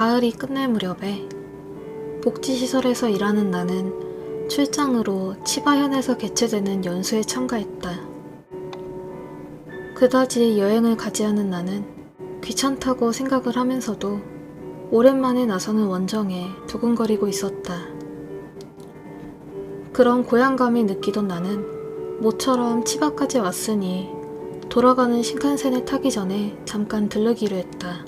가을이 끝날 무렵에 복지시설에서 일하는 나는 출장으로 치바현에서 개최되는 연수에 참가했다. 그다지 여행을 가지 않은 나는 귀찮다고 생각을 하면서도 오랜만에 나서는 원정에 두근거리고 있었다. 그런 고향감이 느끼던 나는 모처럼 치바까지 왔으니 돌아가는 신칸센에 타기 전에 잠깐 들르기로 했다.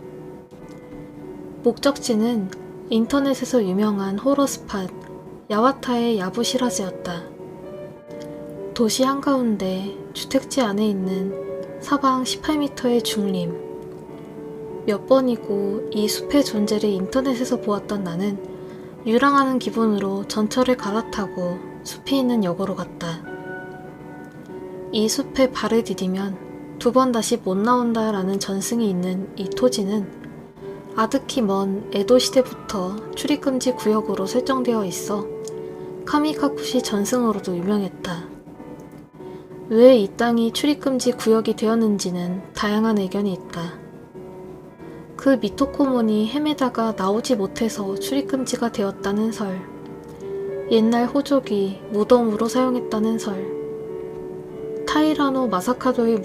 목적지는 인터넷에서 유명한 호러 스팟 야와타의 야부시라즈였다. 도시 한가운데 주택지 안에 있는 사방 18m의 중림. 몇 번이고 이 숲의 존재를 인터넷에서 보았던 나는 유랑하는 기분으로 전철을 갈아타고 숲이 있는 역으로 갔다. 이 숲에 발을 디디면 두 번 다시 못 나온다라는 전승이 있는 이 토지는 아득히 먼 에도 시대부터 출입금지 구역으로 설정되어 있어 카미카쿠시 전승으로도 유명했다. 왜 이 땅이 출입금지 구역이 되었는지는 다양한 의견이 있다. 그 미토코몬이 헤매다가 나오지 못해서 출입금지가 되었다는 설, 옛날 호족이 무덤으로 사용했다는 설, 타이라노 마사카도의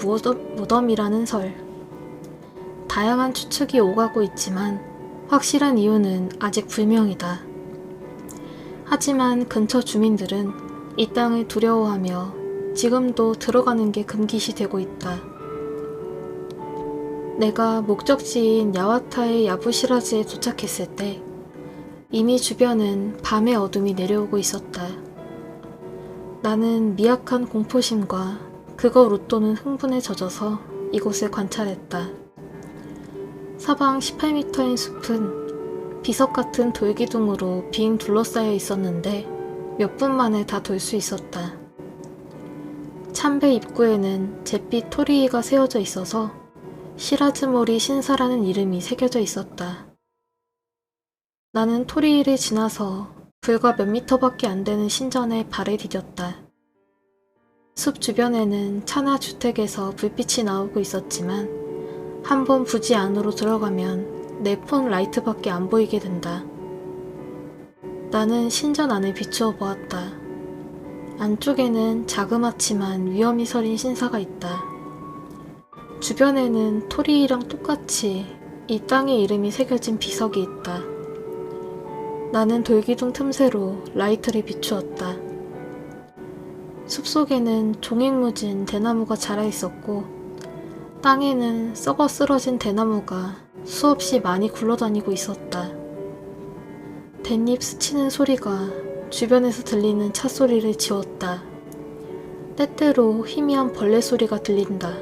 무덤이라는 설, 다양한 추측이 오가고 있지만 확실한 이유는 아직 불명이다. 하지만 근처 주민들은 이 땅을 두려워하며 지금도 들어가는 게 금기시 되고 있다. 내가 목적지인 야와타의 야부시라즈에 도착했을 때 이미 주변은 밤의 어둠이 내려오고 있었다. 나는 미약한 공포심과 그걸 웃도는 흥분에 젖어서 이곳을 관찰했다. 사방 18m인 숲은 비석 같은 돌기둥으로 빙 둘러싸여 있었는데 몇 분 만에 다 돌 수 있었다. 참배 입구에는 잿빛 토리이가 세워져 있어서 시라즈모리 신사라는 이름이 새겨져 있었다. 나는 토리이를 지나서 불과 몇 미터밖에 안 되는 신전에 발을 디뎠다. 숲 주변에는 차나 주택에서 불빛이 나오고 있었지만 한번 부지 안으로 들어가면 내 폰 라이트밖에 안 보이게 된다. 나는 신전 안을 비추어 보았다. 안쪽에는 자그맣지만 위험이 서린 신사가 있다. 주변에는 토리이랑 똑같이 이 땅의 이름이 새겨진 비석이 있다. 나는 돌기둥 틈새로 라이트를 비추었다. 숲속에는 종횡무진 대나무가 자라 있었고 땅에는 썩어 쓰러진 대나무가 수없이 많이 굴러다니고 있었다. 댄잎 스치는 소리가 주변에서 들리는 차 소리를 지웠다. 때때로 희미한 벌레 소리가 들린다.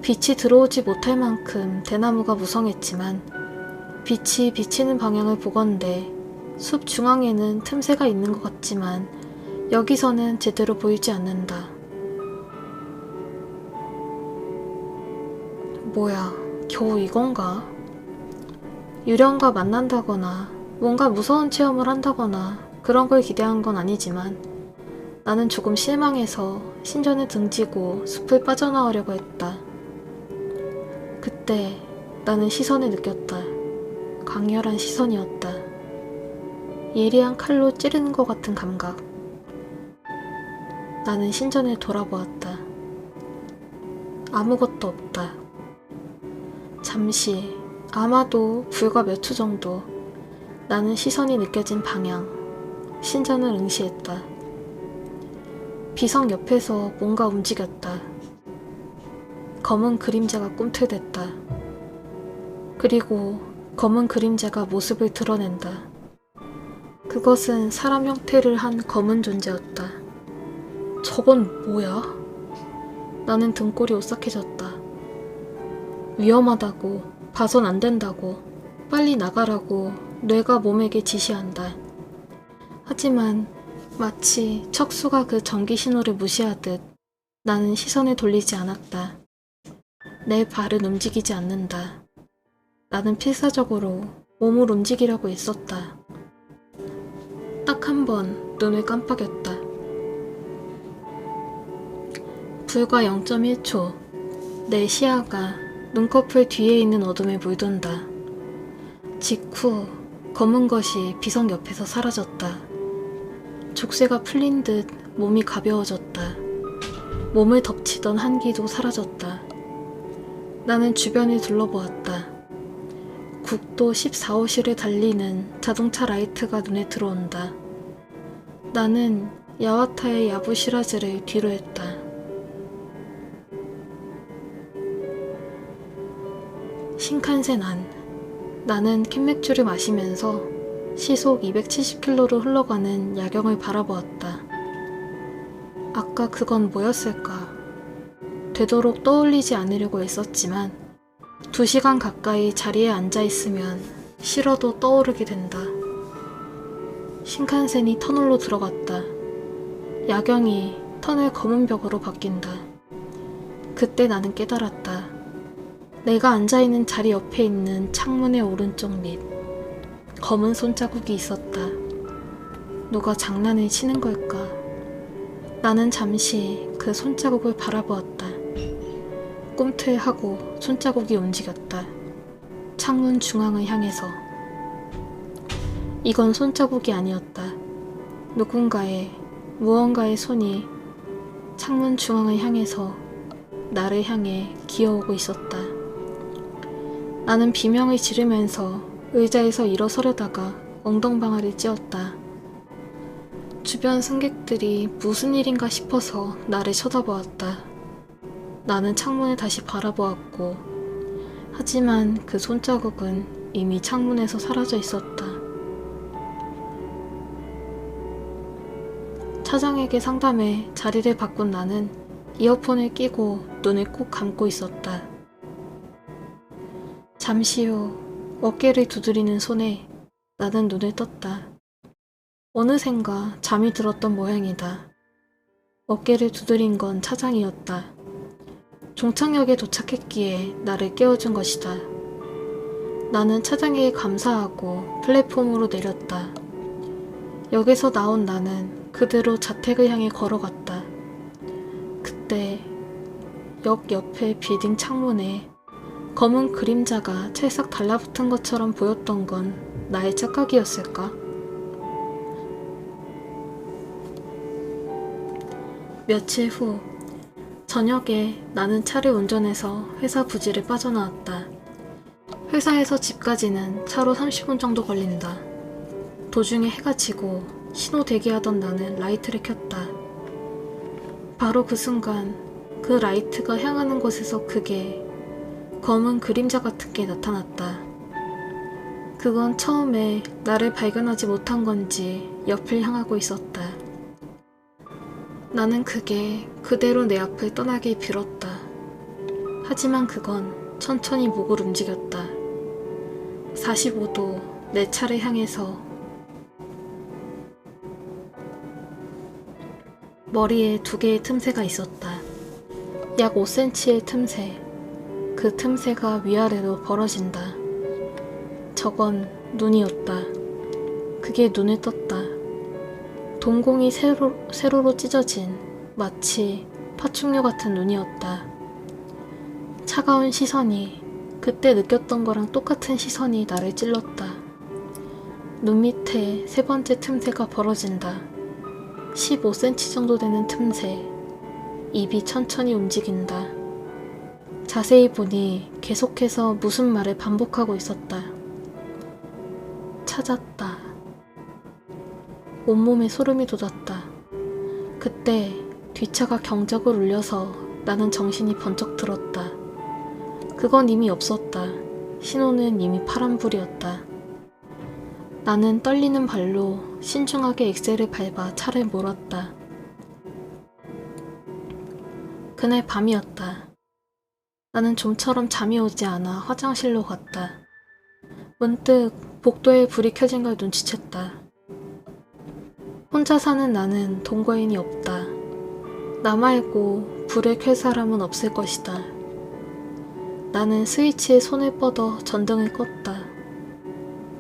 빛이 들어오지 못할 만큼 대나무가 무성했지만 빛이 비치는 방향을 보건대 숲 중앙에는 틈새가 있는 것 같지만 여기서는 제대로 보이지 않는다. 뭐야, 겨우 이건가? 유령과 만난다거나 뭔가 무서운 체험을 한다거나 그런 걸 기대한 건 아니지만 나는 조금 실망해서 신전에 등지고 숲을 빠져나오려고 했다. 그때 나는 시선을 느꼈다. 강렬한 시선이었다. 예리한 칼로 찌르는 것 같은 감각. 나는 신전을 돌아보았다. 아무것도 없다. 잠시, 아마도 불과 몇 초 정도 나는 시선이 느껴진 방향, 신전을 응시했다. 비석 옆에서 뭔가 움직였다. 검은 그림자가 꿈틀댔다. 그리고 검은 그림자가 모습을 드러낸다. 그것은 사람 형태를 한 검은 존재였다. 저건 뭐야? 나는 등골이 오싹해졌다. 위험하다고, 봐선 안 된다고, 빨리 나가라고 뇌가 몸에게 지시한다. 하지만 마치 척수가 그 전기 신호를 무시하듯 나는 시선을 돌리지 않았다. 내 발은 움직이지 않는다. 나는 필사적으로 몸을 움직이려고 애썼다. 딱 한 번 눈을 깜빡였다. 불과 0.1초 내 시야가 눈꺼풀 뒤에 있는 어둠에 물든다. 직후 검은 것이 비석 옆에서 사라졌다. 족쇄가 풀린 듯 몸이 가벼워졌다. 몸을 덮치던 한기도 사라졌다. 나는 주변을 둘러보았다. 국도 14호실을 달리는 자동차 라이트가 눈에 들어온다. 나는 야와타의 야부시라즈를 뒤로 했다. 신칸센 안. 나는 캔맥주를 마시면서 시속 270km로 흘러가는 야경을 바라보았다. 아까 그건 뭐였을까? 되도록 떠올리지 않으려고 애썼지만 2시간 가까이 자리에 앉아있으면 싫어도 떠오르게 된다. 신칸센이 터널로 들어갔다. 야경이 터널 검은 벽으로 바뀐다. 그때 나는 깨달았다. 내가 앉아있는 자리 옆에 있는 창문의 오른쪽 밑 검은 손자국이 있었다. 누가 장난을 치는 걸까? 나는 잠시 그 손자국을 바라보았다. 꿈틀하고 손자국이 움직였다. 창문 중앙을 향해서. 이건 손자국이 아니었다. 무언가의 손이 창문 중앙을 향해서 나를 향해 기어오고 있었다. 나는 비명을 지르면서 의자에서 일어서려다가 엉덩방아를 찧었다. 주변 승객들이 무슨 일인가 싶어서 나를 쳐다보았다. 나는 창문을 다시 바라보았고, 하지만 그 손자국은 이미 창문에서 사라져 있었다. 차장에게 상담해 자리를 바꾼 나는 이어폰을 끼고 눈을 꼭 감고 있었다. 잠시 후 어깨를 두드리는 손에 나는 눈을 떴다. 어느샌가 잠이 들었던 모양이다. 어깨를 두드린 건 차장이었다. 종착역에 도착했기에 나를 깨워준 것이다. 나는 차장에게 감사하고 플랫폼으로 내렸다. 역에서 나온 나는 그대로 자택을 향해 걸어갔다. 그때 역 옆의 빌딩 창문에 검은 그림자가 찰싹 달라붙은 것처럼 보였던 건 나의 착각이었을까? 며칠 후 저녁에 나는 차를 운전해서 회사 부지를 빠져나왔다. 회사에서 집까지는 차로 30분 정도 걸린다. 도중에 해가 지고 신호 대기하던 나는 라이트를 켰다. 바로 그 순간 그 라이트가 향하는 곳에서 크게 검은 그림자 같은 게 나타났다. 그건 처음에 나를 발견하지 못한 건지 옆을 향하고 있었다. 나는 그게 그대로 내 앞을 떠나길 빌었다. 하지만 그건 천천히 목을 움직였다. 45도 내 차를 향해서. 머리에 2개의 틈새가 있었다. 약 5cm의 틈새. 그 틈새가 위아래로 벌어진다. 저건 눈이었다. 그게 눈을 떴다. 동공이 세로로 찢어진 마치 파충류 같은 눈이었다. 차가운 시선이, 그때 느꼈던 거랑 똑같은 시선이 나를 찔렀다. 눈 밑에 3번째 틈새가 벌어진다. 15cm 정도 되는 틈새. 입이 천천히 움직인다. 자세히 보니 계속해서 무슨 말을 반복하고 있었다. 찾았다. 온몸에 소름이 돋았다. 그때 뒷차가 경적을 울려서 나는 정신이 번쩍 들었다. 그건 이미 없었다. 신호는 이미 파란불이었다. 나는 떨리는 발로 신중하게 엑셀을 밟아 차를 몰았다. 그날 밤이었다. 나는 좀처럼 잠이 오지 않아 화장실로 갔다. 문득 복도에 불이 켜진 걸 눈치챘다. 혼자 사는 나는 동거인이 없다. 나 말고 불을 켤 사람은 없을 것이다. 나는 스위치에 손을 뻗어 전등을 껐다.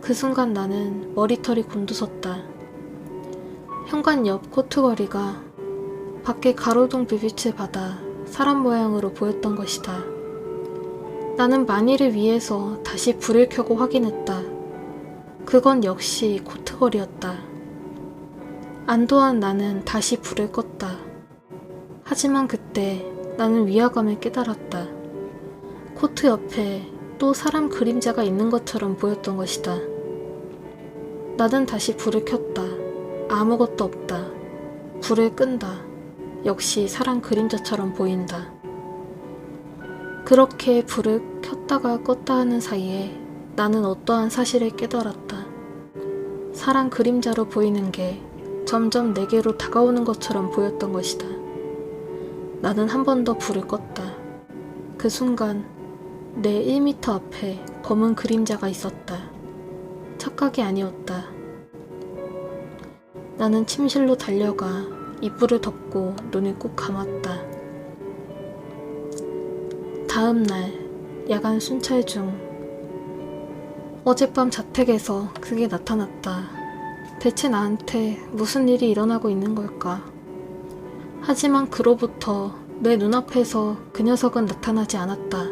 그 순간 나는 머리털이 곤두섰다. 현관 옆 코트거리가 밖에 가로등 불빛을 받아 사람 모양으로 보였던 것이다. 나는 만일을 위해서 다시 불을 켜고 확인했다. 그건 역시 코트걸이었다. 안도한 나는 다시 불을 껐다. 하지만 그때 나는 위화감을 깨달았다. 코트 옆에 또 사람 그림자가 있는 것처럼 보였던 것이다. 나는 다시 불을 켰다. 아무것도 없다. 불을 끈다. 역시 사람 그림자처럼 보인다. 그렇게 불을 켰다가 껐다 하는 사이에 나는 어떠한 사실을 깨달았다. 사람 그림자로 보이는 게 점점 내게로 다가오는 것처럼 보였던 것이다. 나는 한 번 더 불을 껐다. 그 순간 내 1m 앞에 검은 그림자가 있었다. 착각이 아니었다. 나는 침실로 달려가 이불을 덮고 눈을 꾹 감았다. 다음 날 야간 순찰 중 어젯밤 자택에서 그게 나타났다. 대체 나한테 무슨 일이 일어나고 있는 걸까? 하지만 그로부터 내 눈앞에서 그 녀석은 나타나지 않았다.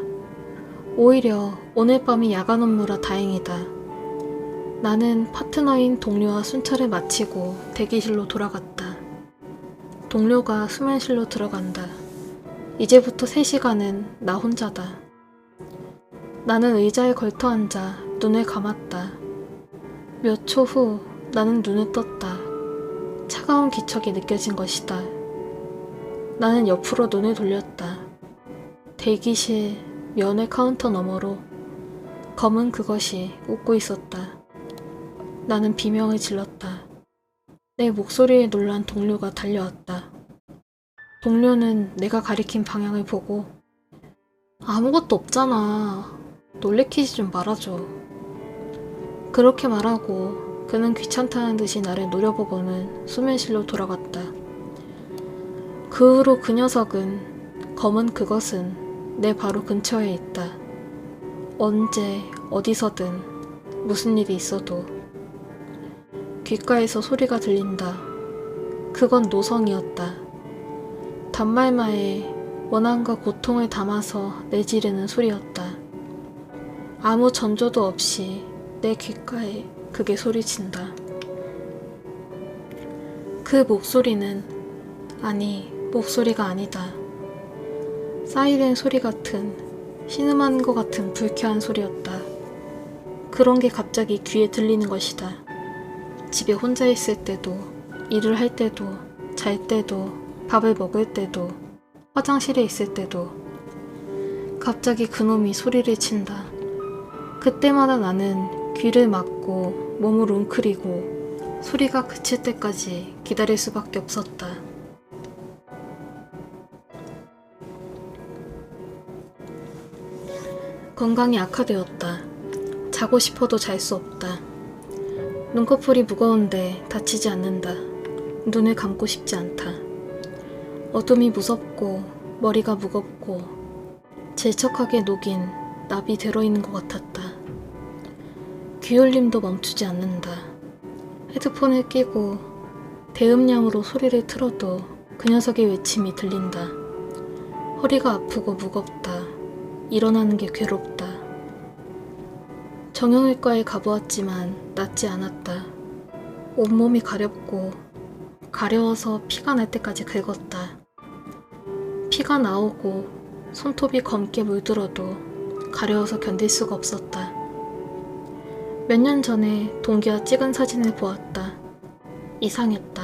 오히려 오늘 밤이 야간 업무라 다행이다. 나는 파트너인 동료와 순찰을 마치고 대기실로 돌아갔다. 동료가 수면실로 들어간다. 이제부터 3시간은 나 혼자다. 나는 의자에 걸터 앉아 눈을 감았다. 몇 초 후 나는 눈을 떴다. 차가운 기척이 느껴진 것이다. 나는 옆으로 눈을 돌렸다. 대기실 면회 카운터 너머로 검은 그것이 웃고 있었다. 나는 비명을 질렀다. 내 목소리에 놀란 동료가 달려왔다. 동료는 내가 가리킨 방향을 보고 아무것도 없잖아. 놀래키지 좀 말아줘. 그렇게 말하고 그는 귀찮다는 듯이 나를 노려보고는 수면실로 돌아갔다. 그 후로 그 녀석은 검은 그것은 내 바로 근처에 있다. 언제 어디서든 무슨 일이 있어도 귓가에서 소리가 들린다. 그건 노성이었다. 단말마에 원한과 고통을 담아서 내지르는 소리였다. 아무 전조도 없이 내 귓가에 그게 소리친다. 그 목소리는 아니 목소리가 아니다. 사이렌 소리 같은 신음하는 것 같은 불쾌한 소리였다. 그런 게 갑자기 귀에 들리는 것이다. 집에 혼자 있을 때도, 일을 할 때도, 잘 때도, 밥을 먹을 때도, 화장실에 있을 때도 갑자기 그놈이 소리를 친다. 그때마다 나는 귀를 막고 몸을 웅크리고 소리가 그칠 때까지 기다릴 수밖에 없었다. 건강이 악화되었다. 자고 싶어도 잘 수 없다. 눈꺼풀이 무거운데 다치지 않는다. 눈을 감고 싶지 않다. 어둠이 무섭고 머리가 무겁고 질척하게 녹인 납이 들어있는 것 같았다. 귀울림도 멈추지 않는다. 헤드폰을 끼고 대음량으로 소리를 틀어도 그 녀석의 외침이 들린다. 허리가 아프고 무겁다. 일어나는 게 괴롭다. 정형외과에 가보았지만 낫지 않았다. 온몸이 가렵고 가려워서 피가 날 때까지 긁었다. 피가 나오고 손톱이 검게 물들어도 가려워서 견딜 수가 없었다. 몇 년 전에 동기와 찍은 사진을 보았다. 이상했다.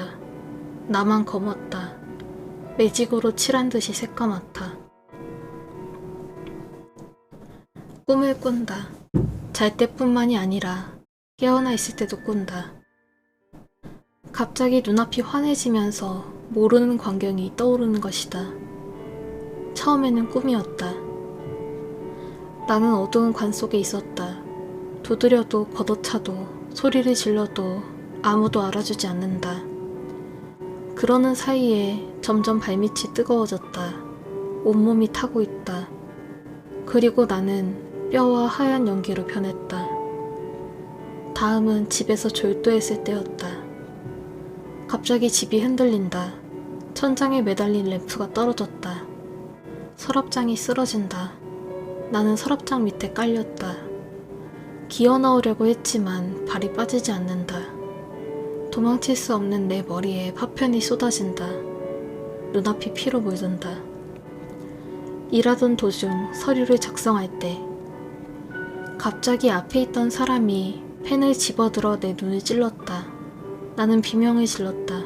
나만 검었다. 매직으로 칠한 듯이 새까맣다. 꿈을 꾼다. 잘 때뿐만이 아니라 깨어나 있을 때도 꾼다. 갑자기 눈앞이 환해지면서 모르는 광경이 떠오르는 것이다. 처음에는 꿈이었다. 나는 어두운 관 속에 있었다. 두드려도 걷어차도 소리를 질러도 아무도 알아주지 않는다. 그러는 사이에 점점 발밑이 뜨거워졌다. 온몸이 타고 있다. 그리고 나는 뼈와 하얀 연기로 변했다. 다음은 집에서 졸도했을 때였다. 갑자기 집이 흔들린다. 천장에 매달린 램프가 떨어졌다. 서랍장이 쓰러진다. 나는 서랍장 밑에 깔렸다. 기어 나오려고 했지만 발이 빠지지 않는다. 도망칠 수 없는 내 머리에 파편이 쏟아진다. 눈앞이 피로 물든다. 일하던 도중 서류를 작성할 때 갑자기 앞에 있던 사람이 펜을 집어들어 내 눈을 찔렀다. 나는 비명을 질렀다.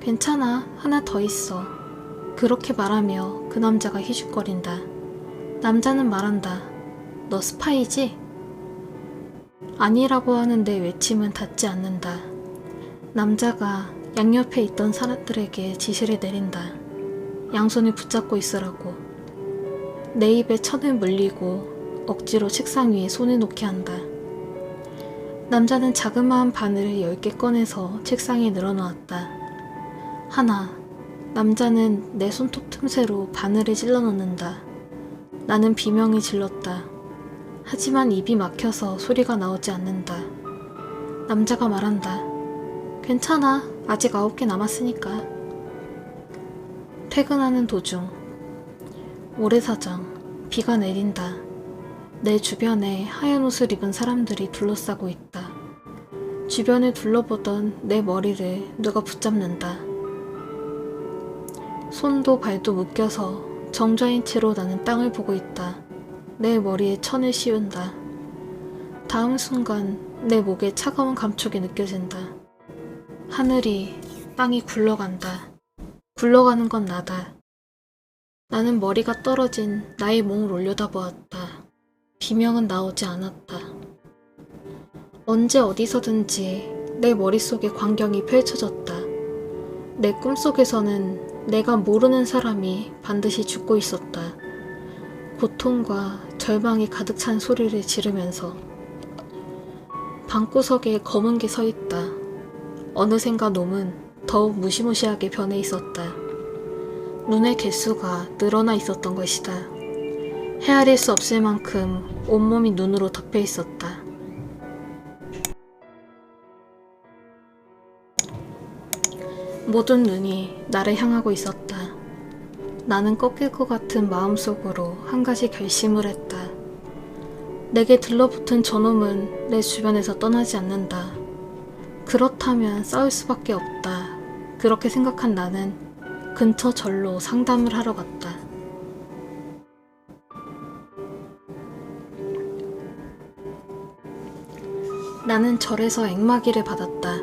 괜찮아, 하나 더 있어. 그렇게 말하며 그 남자가 희죽거린다. 남자는 말한다. 너 스파이지? 아니라고 하는데 외침은 닿지 않는다. 남자가 양옆에 있던 사람들에게 지시를 내린다. 양손을 붙잡고 있으라고. 내 입에 천을 물리고 억지로 책상 위에 손을 놓게 한다. 남자는 자그마한 바늘을 10개 꺼내서 책상에 늘어놓았다. 하나. 남자는 내 손톱 틈새로 바늘을 찔러 넣는다. 나는 비명을 질렀다. 하지만 입이 막혀서 소리가 나오지 않는다. 남자가 말한다. 괜찮아. 아직 9개 남았으니까. 퇴근하는 도중. 모래사장. 비가 내린다. 내 주변에 하얀 옷을 입은 사람들이 둘러싸고 있다. 주변을 둘러보던 내 머리를 누가 붙잡는다. 손도 발도 묶여서 정좌인 채로 나는 땅을 보고 있다. 내 머리에 천을 씌운다. 다음 순간 내 목에 차가운 감촉이 느껴진다. 하늘이, 땅이 굴러간다. 굴러가는 건 나다. 나는 머리가 떨어진 나의 몸을 올려다보았다. 비명은 나오지 않았다. 언제 어디서든지 내 머릿속에 광경이 펼쳐졌다. 내 꿈속에서는 내가 모르는 사람이 반드시 죽고 있었다. 고통과 절망이 가득 찬 소리를 지르면서. 방구석에 검은 게 서 있다. 어느샌가 놈은 더욱 무시무시하게 변해 있었다. 눈의 개수가 늘어나 있었던 것이다. 헤아릴 수 없을 만큼 온몸이 눈으로 덮여 있었다. 모든 눈이 나를 향하고 있었다. 나는 꺾일 것 같은 마음속으로 한 가지 결심을 했다. 내게 들러붙은 저놈은 내 주변에서 떠나지 않는다. 그렇다면 싸울 수밖에 없다. 그렇게 생각한 나는 근처 절로 상담을 하러 갔다. 나는 절에서 앵마기를 받았다.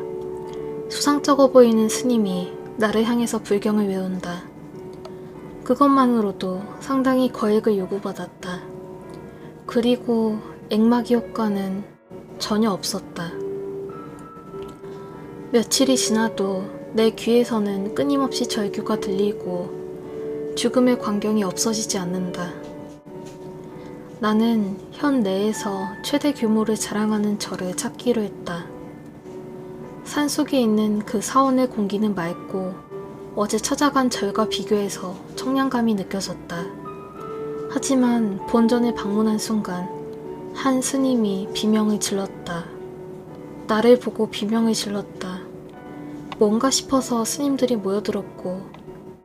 수상쩍어 보이는 스님이 나를 향해서 불경을 외운다. 그것만으로도 상당히 거액을 요구받았다. 그리고 앵마기 효과는 전혀 없었다. 며칠이 지나도 내 귀에서는 끊임없이 절규가 들리고 죽음의 광경이 없어지지 않는다. 나는 현 내에서 최대 규모를 자랑하는 절을 찾기로 했다. 산속에 있는 그 사원의 공기는 맑고 어제 찾아간 절과 비교해서 청량감이 느껴졌다. 하지만 본전을 방문한 순간 한 스님이 비명을 질렀다. 나를 보고 비명을 질렀다. 뭔가 싶어서 스님들이 모여들었고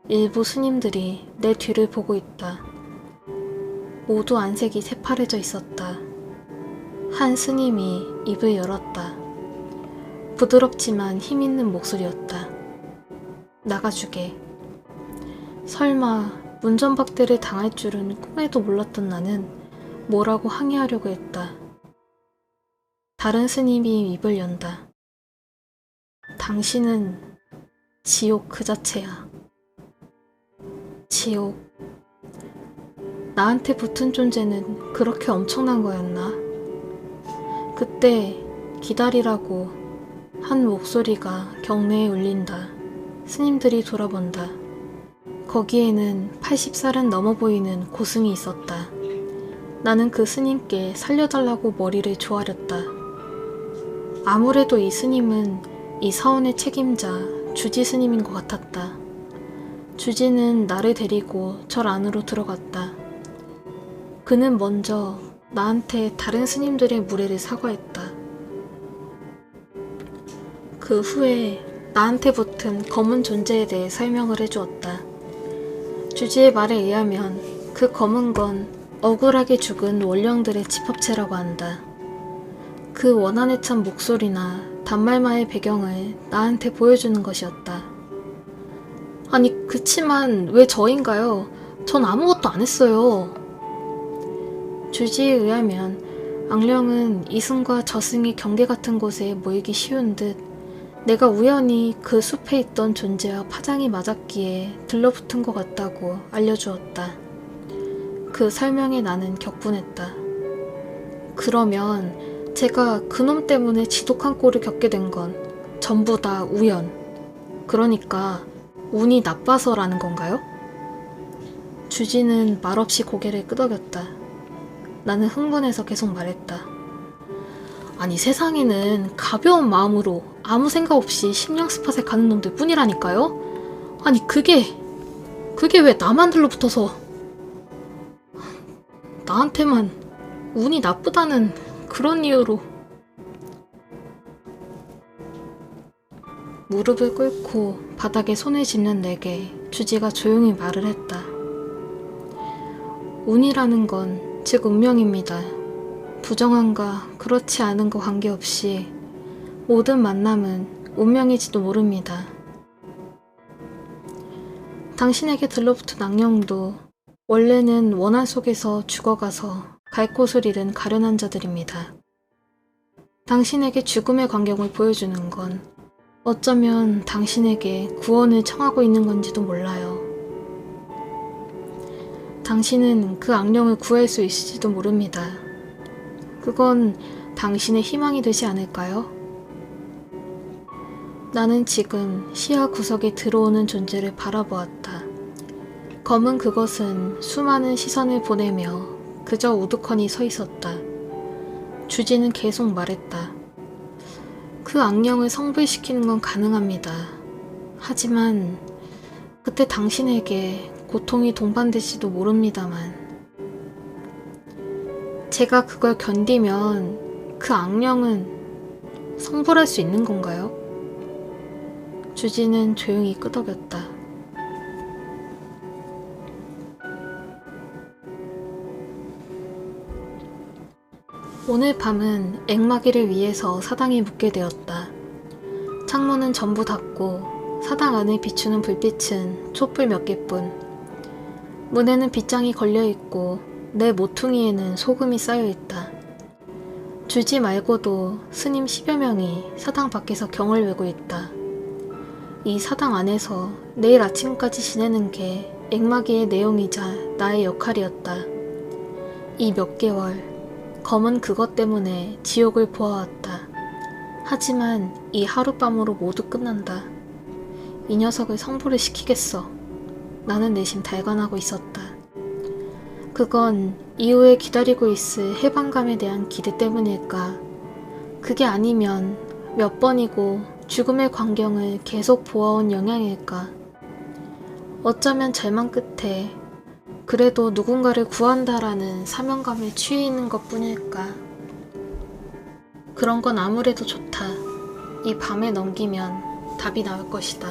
일부 스님들이 내 뒤를 보고 있다. 모두 안색이 새파래져 있었다. 한 스님이 입을 열었다. 부드럽지만 힘있는 목소리였다. 나가주게. 설마 문전박대를 당할 줄은 꿈에도 몰랐던 나는 뭐라고 항의하려고 했다. 다른 스님이 입을 연다. 당신은 지옥 그 자체야. 지옥. 나한테 붙은 존재는 그렇게 엄청난 거였나? 그때 기다리라고 한 목소리가 경내에 울린다. 스님들이 돌아본다. 거기에는 80살은 넘어 보이는 고승이 있었다. 나는 그 스님께 살려달라고 머리를 조아렸다. 아무래도 이 스님은 이 사원의 책임자 주지 스님인 것 같았다. 주지는 나를 데리고 절 안으로 들어갔다. 그는 먼저 나한테 다른 스님들의 무례를 사과했다. 그 후에 나한테 붙은 검은 존재에 대해 설명을 해주었다. 주지의 말에 의하면 그 검은 건 억울하게 죽은 원령들의 집합체라고 한다. 그 원한에 찬 목소리나 단말마의 배경을 나한테 보여주는 것이었다. 아니, 그치만 왜 저인가요? 전 아무것도 안 했어요. 주지에 의하면 악령은 이승과 저승의 경계 같은 곳에 모이기 쉬운 듯 내가 우연히 그 숲에 있던 존재와 파장이 맞았기에 들러붙은 것 같다고 알려주었다. 그 설명에 나는 격분했다. 그러면 제가 그놈 때문에 지독한 꼴을 겪게 된 건 전부 다 우연, 그러니까 운이 나빠서라는 건가요? 주지는 말없이 고개를 끄덕였다. 나는 흥분해서 계속 말했다. 아니, 세상에는 가벼운 마음으로 아무 생각 없이 심령 스팟에 가는 놈들 뿐이라니까요? 아니, 그게 왜 나만 들러붙어서 나한테만 운이 나쁘다는 그런 이유로. 무릎을 꿇고 바닥에 손을 짚는 내게 주지가 조용히 말을 했다. 운이라는 건 즉 운명입니다. 부정한가 그렇지 않은 거 관계없이 모든 만남은 운명일지도 모릅니다. 당신에게 들러붙은 악령도 원래는 원한 속에서 죽어가서 갈 곳을 잃은 가련한 자들입니다. 당신에게 죽음의 광경을 보여주는 건 어쩌면 당신에게 구원을 청하고 있는 건지도 몰라요. 당신은 그 악령을 구할 수 있을지도 모릅니다. 그건 당신의 희망이 되지 않을까요? 나는 지금 시야 구석에 들어오는 존재를 바라보았다. 검은 그것은 수많은 시선을 보내며 그저 우두커니 서 있었다. 주지는 계속 말했다. 그 악령을 성불시키는 건 가능합니다. 하지만 그때 당신에게 고통이 동반될지도 모릅니다만 제가 그걸 견디면 그 악령은 성불할 수 있는 건가요? 주지는 조용히 끄덕였다. 오늘 밤은 앵마기를 위해서 사당에 묵게 되었다. 창문은 전부 닫고 사당 안을 비추는 불빛은 촛불 몇 개뿐. 문에는 빗장이 걸려있고 내 모퉁이에는 소금이 쌓여있다. 주지 말고도 스님 10여 명이 사당 밖에서 경을 외고 있다. 이 사당 안에서 내일 아침까지 지내는 게 앵마기의 내용이자 나의 역할이었다. 이 몇 개월 검은 그것 때문에 지옥을 보아왔다. 하지만 이 하룻밤으로 모두 끝난다. 이 녀석을 성불을 시키겠어. 나는 내심 달관하고 있었다. 그건 이후에 기다리고 있을 해방감에 대한 기대 때문일까? 그게 아니면 몇 번이고 죽음의 광경을 계속 보아온 영향일까? 어쩌면 절망 끝에 그래도 누군가를 구한다라는 사명감에 취해 있는 것 뿐일까? 그런 건 아무래도 좋다. 이 밤에 넘기면 답이 나올 것이다.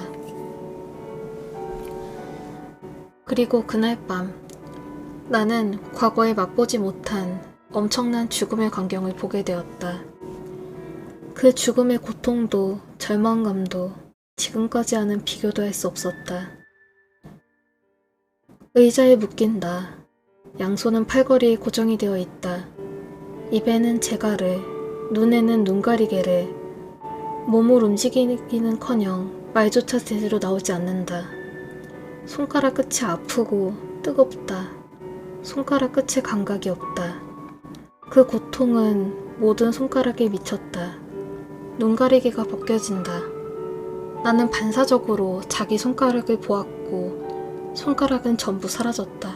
그리고 그날 밤 나는 과거에 맛보지 못한 엄청난 죽음의 광경을 보게 되었다. 그 죽음의 고통도 절망감도 지금까지와는 비교도 할 수 없었다. 의자에 묶인다. 양손은 팔걸이에 고정이 되어 있다. 입에는 재갈을, 눈에는 눈가리개를, 몸을 움직이기는커녕 말조차 제대로 나오지 않는다. 손가락 끝이 아프고 뜨겁다. 손가락 끝에 감각이 없다. 그 고통은 모든 손가락에 미쳤다. 눈가리개가 벗겨진다. 나는 반사적으로 자기 손가락을 보았고 손가락은 전부 사라졌다.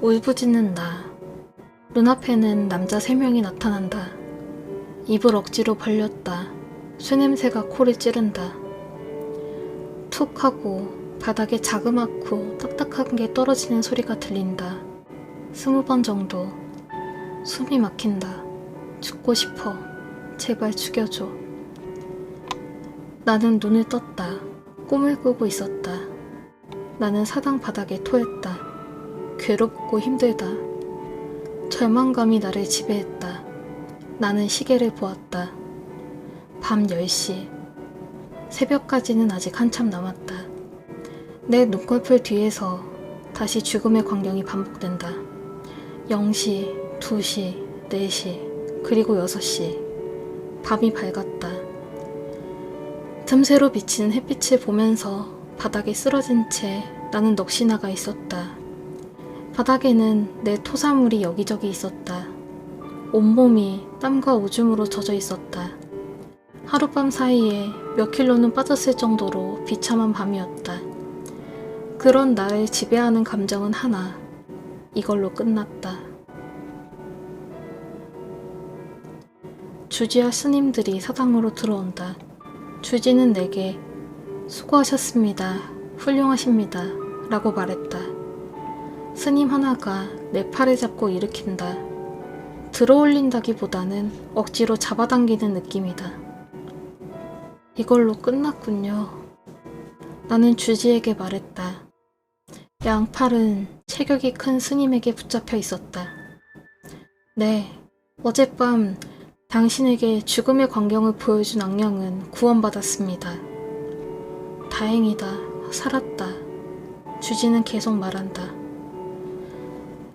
울부짖는다. 눈앞에는 남자 3명이 나타난다. 입을 억지로 벌렸다. 쇠냄새가 코를 찌른다. 툭 하고 바닥에 자그맣고 딱딱한 게 떨어지는 소리가 들린다. 20번 정도. 숨이 막힌다. 죽고 싶어. 제발 죽여줘. 나는 눈을 떴다. 꿈을 꾸고 있었다. 나는 사당 바닥에 토했다. 괴롭고 힘들다. 절망감이 나를 지배했다. 나는 시계를 보았다. 밤 10시. 새벽까지는 아직 한참 남았다. 내 눈꺼풀 뒤에서 다시 죽음의 광경이 반복된다. 0시, 2시, 4시, 그리고 6시. 밤이 밝았다. 틈새로 비치는 햇빛을 보면서 바닥에 쓰러진 채 나는 넋이 나가 있었다. 바닥에는 내 토사물이 여기저기 있었다. 온몸이 땀과 오줌으로 젖어 있었다. 하룻밤 사이에 몇 킬로는 빠졌을 정도로 비참한 밤이었다. 그런 나를 지배하는 감정은 하나. 이걸로 끝났다. 주지와 스님들이 사당으로 들어온다. 주지는 내게 수고하셨습니다. 훌륭하십니다. 라고 말했다. 스님 하나가 내 팔을 잡고 일으킨다. 들어올린다기보다는 억지로 잡아당기는 느낌이다. 이걸로 끝났군요. 나는 주지에게 말했다. 양팔은 체격이 큰 스님에게 붙잡혀 있었다. 네, 어젯밤 당신에게 죽음의 광경을 보여준 악령은 구원받았습니다. 다행이다. 살았다. 주지는 계속 말한다.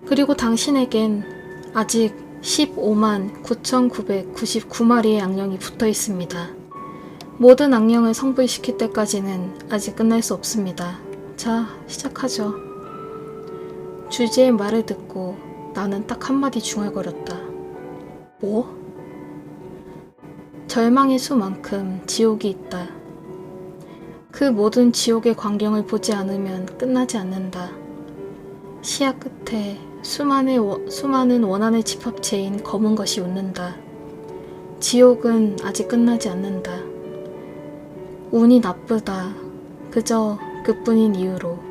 그리고 당신에겐 아직 15만 9,999마리의 악령이 붙어 있습니다. 모든 악령을 성불시킬 때까지는 아직 끝날 수 없습니다. 자, 시작하죠. 주지의 말을 듣고 나는 딱 한마디 중얼거렸다. 뭐? 절망의 수만큼 지옥이 있다. 그 모든 지옥의 광경을 보지 않으면 끝나지 않는다. 시야 끝에 수많은 원한의 집합체인 검은 것이 웃는다. 지옥은 아직 끝나지 않는다. 운이 나쁘다. 그저 그뿐인 이유로.